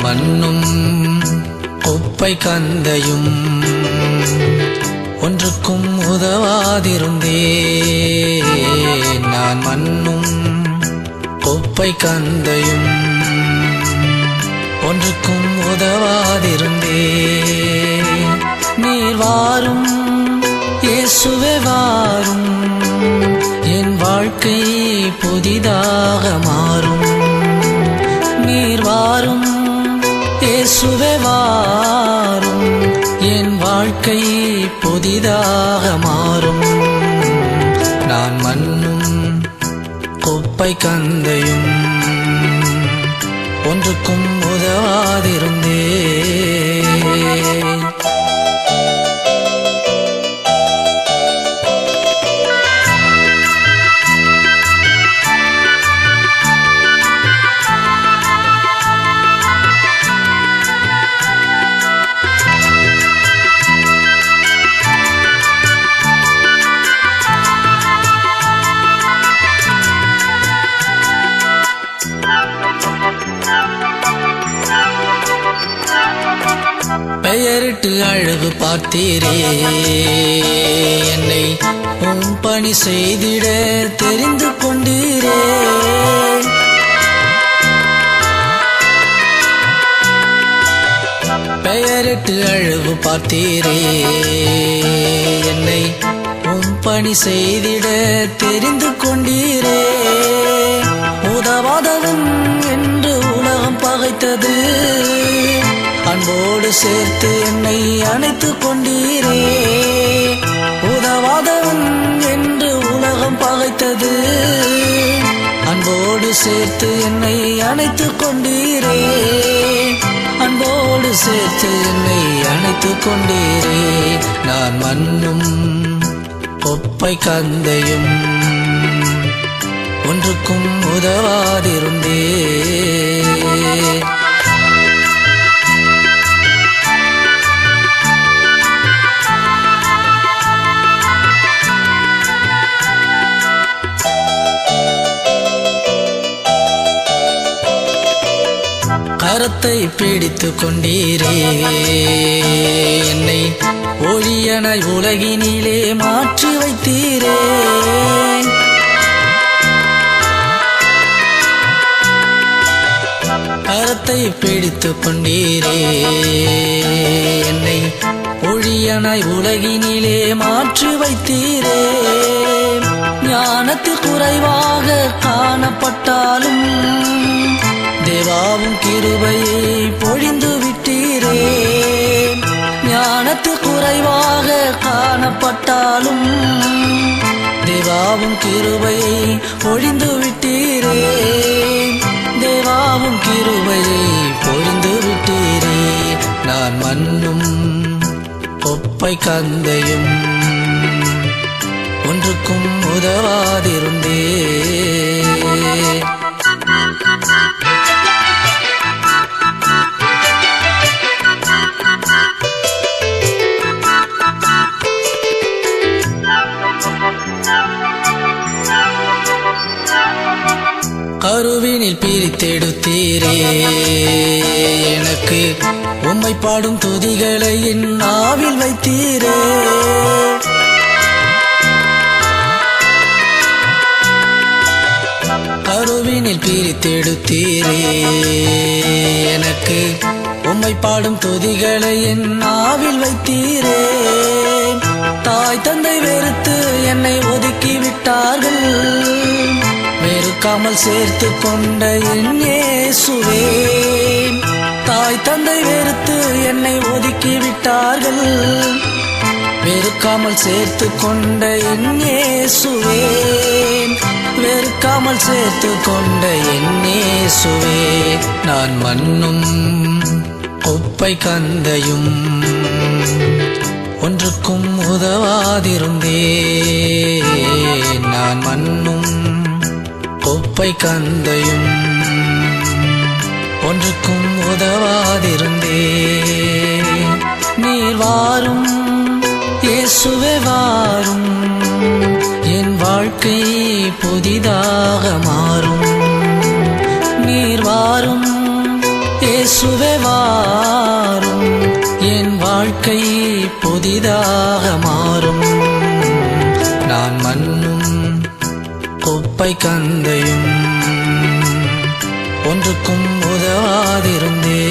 மண்ணும் குப்பை கந்தையும் ஒன்றுக்கும் உதவாதிருந்தேன். நான் மண்ணும் குப்பை கந்தையும் ஒன்றுக்கும் உதவாதிருந்தேன். நீர் வாரும் இயேசுவே வாரும், என் வாழ்க்கை புதிதாக மாறும். நீர் வாரும் இயேசுவே வாரும், என் வாழ்க்கை புதிதாக மாறும். நான் மண்ணும் குப்பை கந்தையும் ஒன்றுக்கும் உதவாதிருந்தேன். பெயரிட்டு அழகு பார்த்தீரே, என்னை உம் பணி செய்திட தெரிந்து கொண்டீரே. பெயரிட்டு அழகு பார்த்தீரே, என்னை உம் பணி செய்திட தெரிந்து கொண்டீரே. உதவாதவன் என்று உலகம் பகைத்தது, அன்போடு சேர்த்து என்னை அணைத்துக் கொண்டீரே. உதவாதவன் என்று உலகம் பகைத்தது, அன்போடு சேர்த்து என்னை அணைத்துக் கொண்டீரே. அன்போடு சேர்த்து என்னை அணைத்துக் கொண்டீரே. நான் மண்ணும் குப்பை கந்தையும் ஒன்றுக்கும் உதவாதிருந்தேன். கரத்தை பிடித்து கொண்டீரே, என்னை ஒளியனாய் உலகினிலே மாற்றி வைத்தீரே. கரத்தை பிடித்து கொண்டீரே, என்னை ஒளியனாய் உலகினிலே மாற்றி வைத்தீரே. ஞானத்தில் குறைவாக காணப்பட்டாலும் தேவாவும் கிருபையை பொழிந்து விட்டீரே. ஞானத்தில் குறைவாக காணப்பட்டாலும் தேவாவும் கிருபையை பொழிந்து விட்டீரே. தேவாவும் கிருபையை பொழிந்து விட்டீரே. நான் மண்ணும் குப்பை கந்தையும் ஒன்றுக்கும் உதவாதிருந்தேன். கருவினில் பிரித்தெடுத்தீரே, எனக்கு உம்மை பாடும் துதிகளை என் நாவில் வைத்தீரே. கருவினில் பிரித்தெடுத்தீரே, எனக்கு உம்மை பாடும் துதிகளை என் நாவில் வைத்தீரே. தாய் தந்தை வெறுத்து என்னை ஒதுக்கி விட்டார்கள், வெறுக்காமல் சேர்த்து கொண்ட என் இயேசுவே. தாய் தந்தை வெறுத்து என்னை ஒதுக்கி விட்டார்கள், வெறுக்காமல் சேர்த்து கொண்ட என் இயேசுவே. வெறுக்காமல் சேர்த்து கொண்ட என் இயேசுவே. நான் மண்ணும் குப்பை கந்தையும் ஒன்றுக்கும் உதவாதிருந்தேன். நான் மண்ணும் குப்பை கந்தையும் ஒன்றுக்கும் உதவாதிருந்தேன். நீர் வாரும் இயேசுவே வாரும், என் வாழ்க்கை புதிதாக மாறும். நீர் வாரும் இயேசுவே வாரும், என் வாழ்க்கை புதிதாக மாறும். நான் மண்ணும் குப்பை கந்தையும் ஒன்றுக்கும் உதவாதிருந்தே.